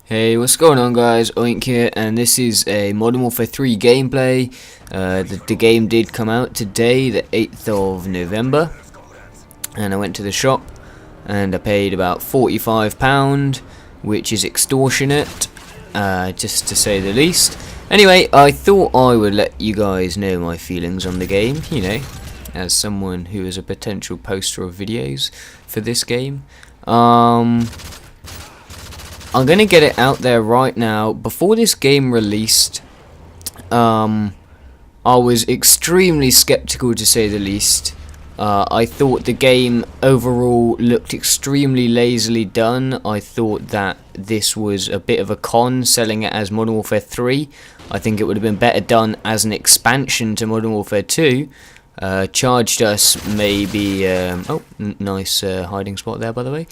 Hey, what's going on guys, Oink here, and this is a Modern Warfare 3 gameplay. The game did come out today, the 8th of November, and I went to the shop and I paid about £45, which is extortionate, just to say the least. Anyway, I thought I would let you guys know my feelings on the game, you know, as someone who is a potential poster of videos for this game. I'm gonna get it out there right now. Before this game released, I was extremely skeptical, to say the least. I thought the game overall looked extremely lazily done. I thought that this was a bit of a con, selling it as Modern Warfare 3. I think it would have been better done as an expansion to Modern Warfare 2. Charged us maybe nice hiding spot there, by the way.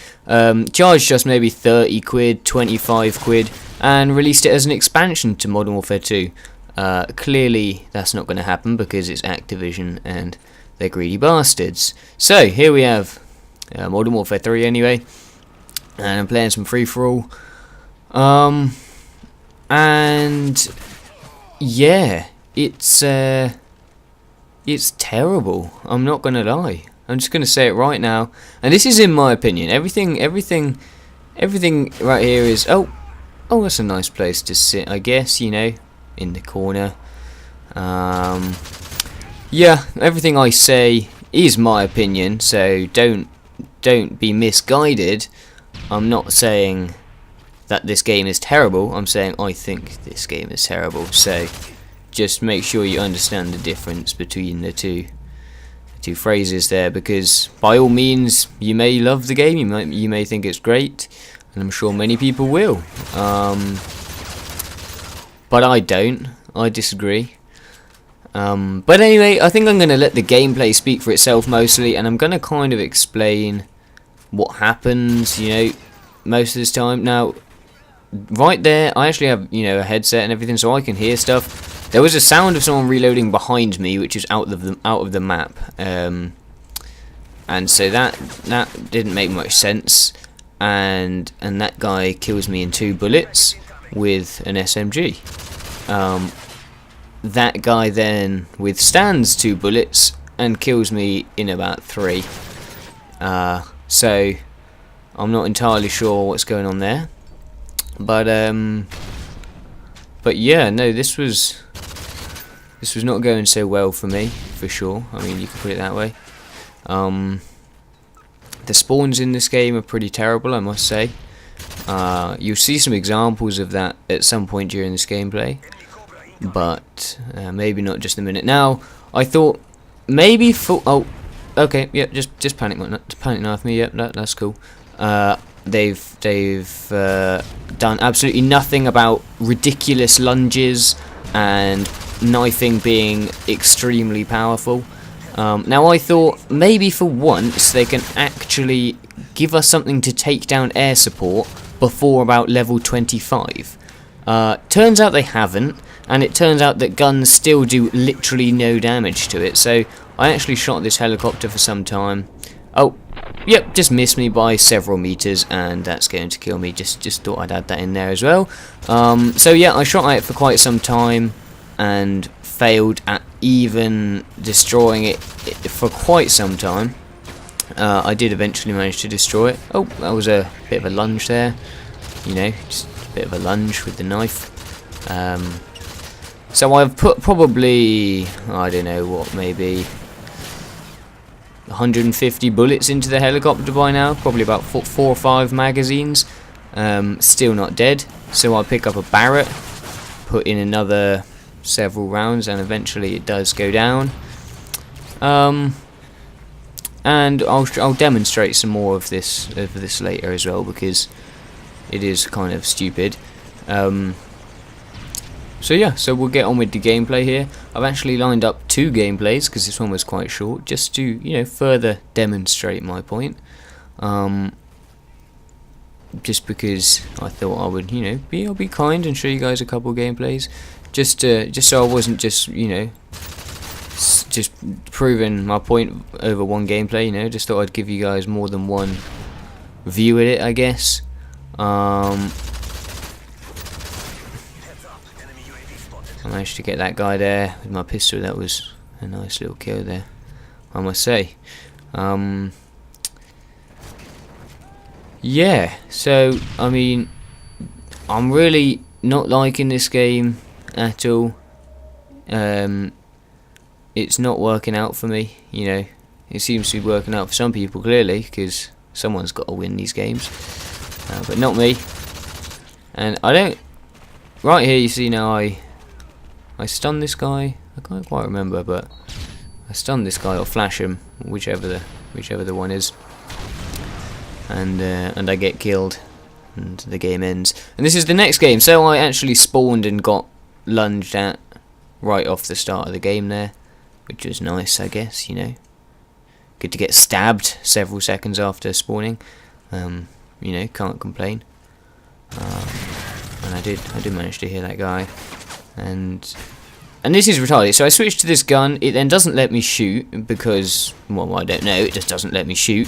Charged us maybe 30 quid, 25 quid, and released it as an expansion to Modern Warfare 2. Clearly that's not going to happen because it's Activision and they're greedy bastards. So here we have Modern Warfare 3 anyway, and I'm playing some free-for-all. And yeah, it's terrible. I'm not gonna lie. I'm just gonna say it right now, and this is in my opinion. Everything right here is oh, that's a nice place to sit, I guess. You know, in the corner. Yeah, everything I say is my opinion, so don't be misguided. I'm not saying that this game is terrible. I'm saying I think this game is terrible. So just make sure you understand the difference between the two phrases there, because by all means you may love the game, you may think it's great, and I'm sure many people will, but I don't. I disagree. But anyway, I think I'm going to let the gameplay speak for itself mostly, and I'm going to kind of explain what happens, you know, most of this time. Now, right there, I actually have, you know, a headset and everything, so I can hear stuff. There was a sound of someone reloading behind me, which is out of the map, and so that didn't make much sense. And that guy kills me in 2 bullets with an SMG. That guy then withstands 2 bullets and kills me in about 3. So I'm not entirely sure what's going on there, but yeah, no, this was not going so well for me, for sure. I mean, you could put it that way. The spawns in this game are pretty terrible, I must say. You'll see some examples of that at some point during this gameplay, but maybe not just a minute. Now, I thought maybe oh, okay, yeah, just panic knife me. Yep, that's cool. They've done absolutely nothing about ridiculous lunges and knifing being extremely powerful. Now I thought maybe for once they can actually give us something to take down air support before about level 25. Turns out they haven't, and it turns out that guns still do literally no damage to it. So I actually shot this helicopter for some time. Oh, yep, just missed me by several meters, and that's going to kill me. Just thought I'd add that in there as well. So yeah, I shot at it for quite some time and failed at even destroying it for quite some time. I did eventually manage to destroy it. Oh, that was a bit of a lunge there. You know, just a bit of a lunge with the knife. So I've put probably, I don't know what, maybe 150 bullets into the helicopter by now, probably about 4 or 5 magazines. Still not dead, so I'll pick up a Barrett, put in another several rounds, and eventually it does go down. And I'll demonstrate some more of this later as well, because it is kind of stupid. So yeah, so we'll get on with the gameplay here. I've actually lined up 2 gameplays because this one was quite short, just to, you know, further demonstrate my point. Just because I thought I would, you know, I'll be kind and show you guys a couple gameplays, just so I wasn't just, you know, just proving my point over one gameplay. You know, just thought I'd give you guys more than one view at it, I guess. I managed to get that guy there with my pistol. That was a nice little kill there, I must say. Yeah, so I mean, I'm really not liking this game at all. It's not working out for me, you know. It seems to be working out for some people, clearly, because someone's got to win these games, but not me. And I don't. Right here, you see now, I stun this guy. I can't quite remember, but I stun this guy or flash him, whichever the one is, and I get killed, and the game ends. And this is the next game. So I actually spawned and got lunged at right off the start of the game there, which was nice, I guess. You know, good to get stabbed several seconds after spawning. You know, can't complain. And I did manage to hear that guy, and this is retarded. So I switched to this gun. It then doesn't let me shoot because, well, I don't know. It just doesn't let me shoot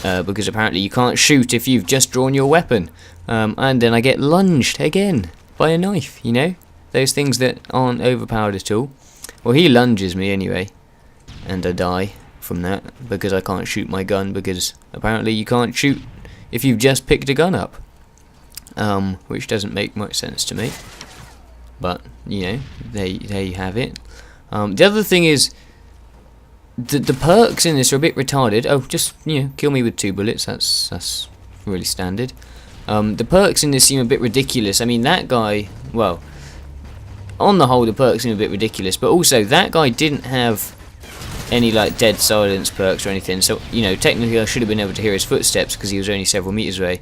because apparently you can't shoot if you've just drawn your weapon. And then I get lunged again by a knife. You know, those things that aren't overpowered at all. Well, he lunges me anyway, and I die from that because I can't shoot my gun because apparently you can't shoot if you've just picked a gun up. Which doesn't make much sense to me, but you know, there you have it. The other thing is the perks in this are a bit retarded. Oh, just, you know, kill me with 2 bullets. That's really standard. The perks in this seem a bit ridiculous. I mean, that guy, well, on the whole, the perks seem a bit ridiculous, but also that guy didn't have any like dead silence perks or anything. So, you know, technically I should have been able to hear his footsteps because he was only several meters away.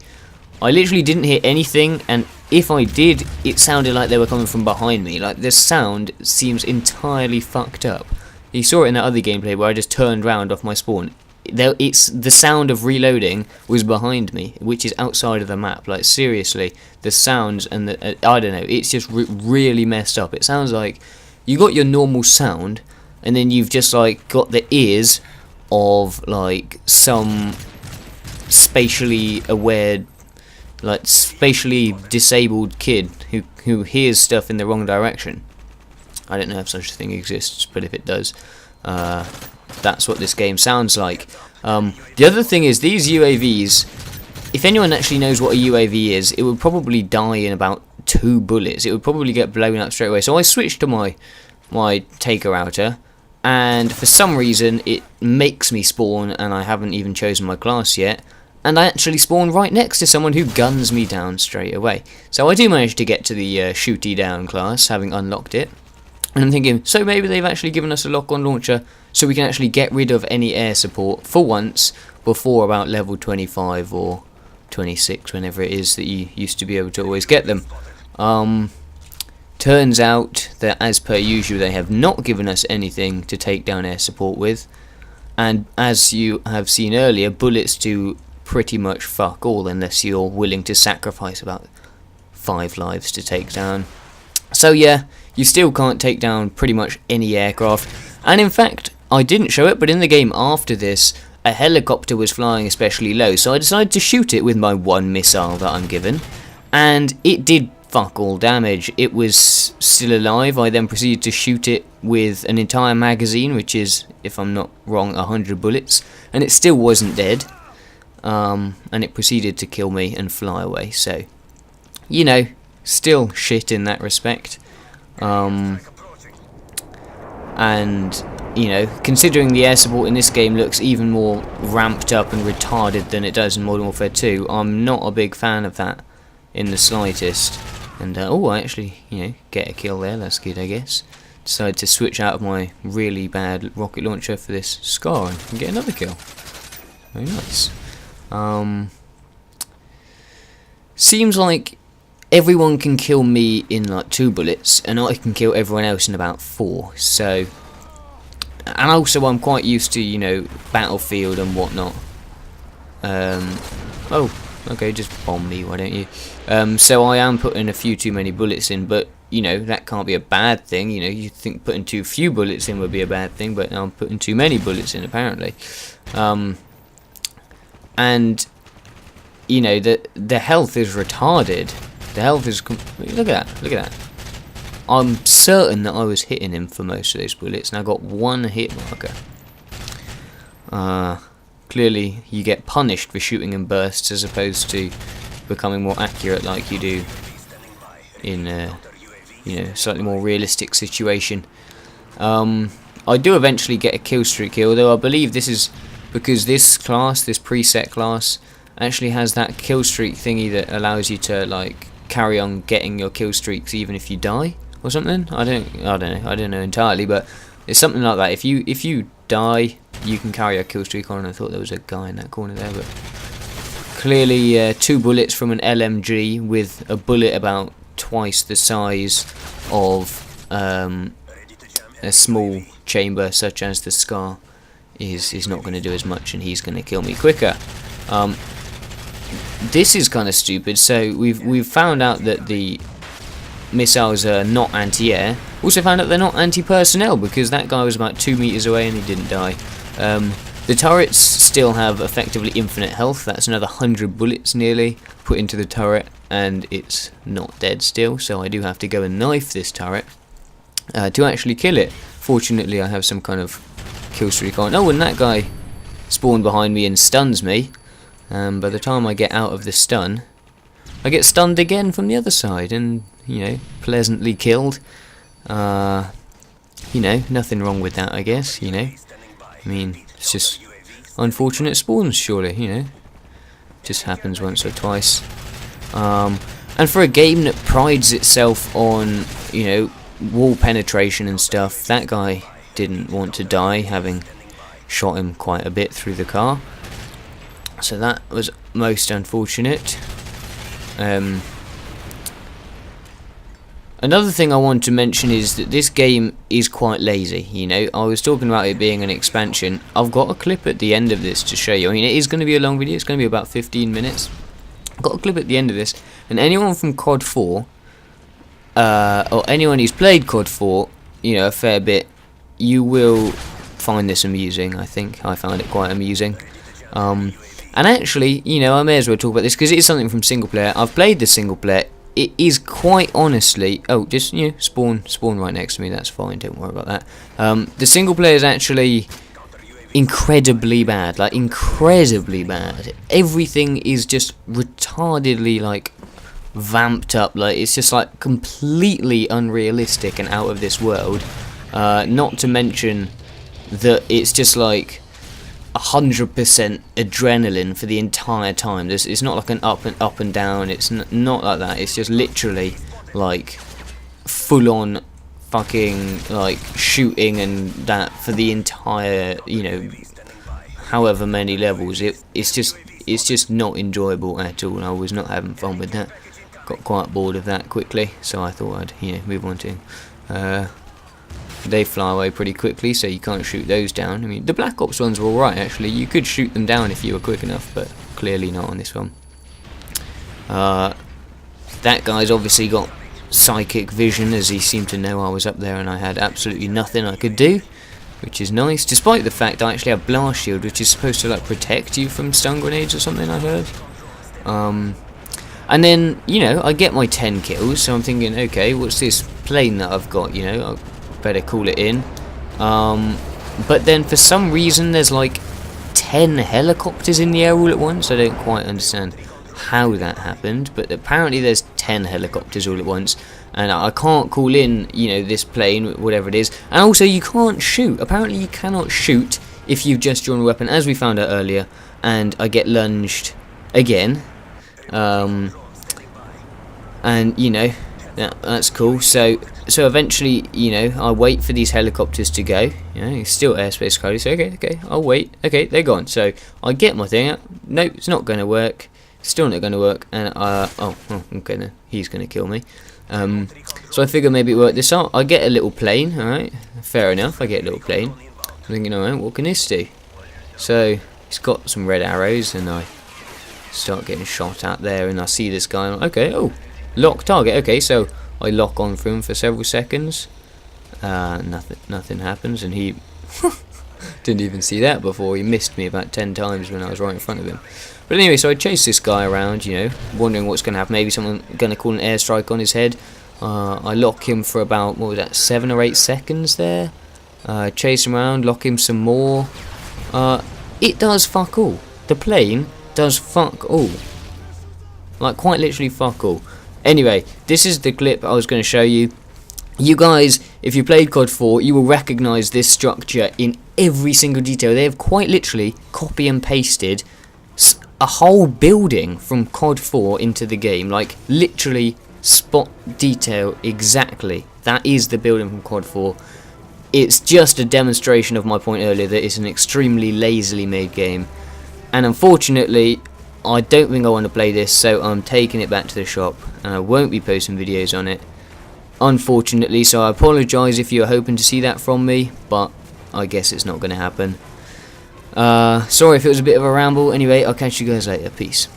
I literally didn't hear anything, and if I did, it sounded like they were coming from behind me. Like, the sound seems entirely fucked up. You saw it in that other gameplay where I just turned round off my spawn. The sound of reloading was behind me, which is outside of the map. Like, seriously, the sounds and the I don't know, it's just really messed up. It sounds like you got your normal sound, and then you've just like got the ears of like some spatially aware, like spatially disabled kid who hears stuff in the wrong direction. I don't know if such a thing exists, but if it does, that's what this game sounds like. The other thing is these UAVs, if anyone actually knows what a UAV is, it would probably die in about 2 bullets. It would probably get blown up straight away. So I switched to my taker outer, and for some reason it makes me spawn, and I haven't even chosen my class yet. And I actually spawn right next to someone who guns me down straight away. So I do manage to get to the shooty down class, having unlocked it. And I'm thinking, so maybe they've actually given us a lock-on launcher so we can actually get rid of any air support for once before about level 25 or 26, whenever it is that you used to be able to always get them. Turns out that, as per usual, they have not given us anything to take down air support with. And as you have seen earlier, bullets do pretty much fuck all unless you're willing to sacrifice about 5 lives to take down. So yeah, you still can't take down pretty much any aircraft. And in fact, I didn't show it, but in the game after this, a helicopter was flying especially low, so I decided to shoot it with my 1 missile that I'm given, and it did fuck all damage. It was still alive. I then proceeded to shoot it with an entire magazine, which is, if I'm not wrong, 100 bullets, and it still wasn't dead. And it proceeded to kill me and fly away. So, you know, still shit in that respect. And, you know, considering the air support in this game looks even more ramped up and retarded than it does in Modern Warfare 2, I'm not a big fan of that in the slightest. And, oh, I actually, you know, get a kill there. That's good, I guess. Decided to switch out of my really bad rocket launcher for this Scar and get another kill. Very nice. Seems like everyone can kill me in like 2 bullets, and I can kill everyone else in about 4. So, and also I'm quite used to, you know, Battlefield and whatnot. Oh, okay, just bomb me, why don't you? So I am putting a few too many bullets in, but you know, that can't be a bad thing. You know, you think putting too few bullets in would be a bad thing, but I'm putting too many bullets in apparently. And you know, the health is retarded. The health is look at that. I'm certain that I was hitting him for most of those bullets, and I got 1 hit marker. Clearly, you get punished for shooting in bursts as opposed to becoming more accurate like you do in you know, slightly more realistic situation. I do eventually get a kill streak here, although I believe this is because this class, this preset class, actually has that kill streak thingy that allows you to like carry on getting your kill streaks even if you die or something. I don't know entirely, but it's something like that. If you die, you can carry a kill streak on. I thought there was a guy in that corner there, but clearly 2 bullets from an LMG with a bullet about twice the size of a small chamber such as the Scar is not going to do as much, and he's going to kill me quicker. This is kind of stupid. So we've found out that the missiles are not anti-air. Also found out they're not anti-personnel, because that guy was about 2 meters away and he didn't die. The turrets still have effectively infinite health. That's another 100 bullets nearly put into the turret, and it's not dead still. So I do have to go and knife this turret to actually kill it. Fortunately, I have some kind of kill streak on. Oh, and that guy spawned behind me and stuns me. By the time I get out of the stun, I get stunned again from the other side, and you know, pleasantly killed. You know, nothing wrong with that, I guess. You know, I mean, it's just unfortunate spawns, surely. You know, just happens once or twice. And for a game that prides itself on, you know, wall penetration and stuff, that guy didn't want to die, having shot him quite a bit through the car. So that was most unfortunate. Another thing I want to mention is that this game is quite lazy. You know, I was talking about it being an expansion. I've got a clip at the end of this to show you. I mean, it is going to be a long video. It's going to be about 15 minutes. I've got a clip at the end of this, and anyone from COD 4, or anyone who's played COD 4, you know, a fair bit, you will find this amusing. I think I found it quite amusing. And actually, you know, I may as well talk about this because it is something from single player. I've played the single player. It is quite honestly... Oh, just, you know, spawn right next to me. That's fine. Don't worry about that. The single player is actually incredibly bad. Like, incredibly bad. Everything is just retardedly, like, vamped up. Like, it's just, like, completely unrealistic and out of this world. Not to mention that it's just, like, 100% adrenaline for the entire time. It's not like an up and down. It's not like that. It's just literally like full on fucking like shooting and that for the entire, you know, however many levels. It's just not enjoyable at all, and I was not having fun with that. Got quite bored of that quickly, so I thought I'd, you know, move on to. They fly away pretty quickly, so you can't shoot those down. I mean, the Black Ops ones were alright, actually. You could shoot them down if you were quick enough, but clearly not on this one. That guy's obviously got psychic vision, as he seemed to know I was up there and I had absolutely nothing I could do, which is nice, despite the fact I actually have Blast Shield, which is supposed to, like, protect you from stun grenades or something, I heard. And then, you know, I get my 10 kills, so I'm thinking, okay, what's this plane that I've got, you know? Better call it in. But then for some reason there's like 10 helicopters in the air all at once. I don't quite understand how that happened, but apparently there's 10 helicopters all at once, and I can't call in, you know, this plane, whatever it is. And also you can't shoot. Apparently you cannot shoot if you've just drawn a weapon, as we found out earlier, and I get lunged again. And you know, that's cool. So eventually, you know, I wait for these helicopters to go. You know, it's still airspace crowded, so okay, I'll wait. Okay, they're gone. So I get my thing out. Nope, it's not going to work. Still not going to work. And okay, then he's going to kill me. So I figure maybe it worked this out. I get a little plane. All right, fair enough. I get a little plane. I'm thinking, all right, what can this do? So he's got some red arrows, and I start getting shot at there, and I see this guy. And okay, oh, lock target. Okay, so I lock on for him for several seconds. Nothing happens, and he didn't even see that before. He missed me about 10 times when I was right in front of him. But anyway, so I chase this guy around, you know, wondering what's going to happen. Maybe someone going to call an airstrike on his head. I lock him for about, what was that, 7 or 8 seconds there. Chase him around, lock him some more. It does fuck all. The plane does fuck all. Like, quite literally fuck all. Anyway, this is the clip I was going to show you. You guys, if you played COD 4, you will recognise this structure in every single detail. They have quite literally copy and pasted a whole building from COD 4 into the game. Like, literally spot detail exactly. That is the building from COD 4. It's just a demonstration of my point earlier that it's an extremely lazily made game. And unfortunately, I don't think I want to play this, so I'm taking it back to the shop. And I won't be posting videos on it, unfortunately, so I apologise if you're hoping to see that from me, but I guess it's not going to happen. Sorry if it was a bit of a ramble. Anyway, I'll catch you guys later. Peace.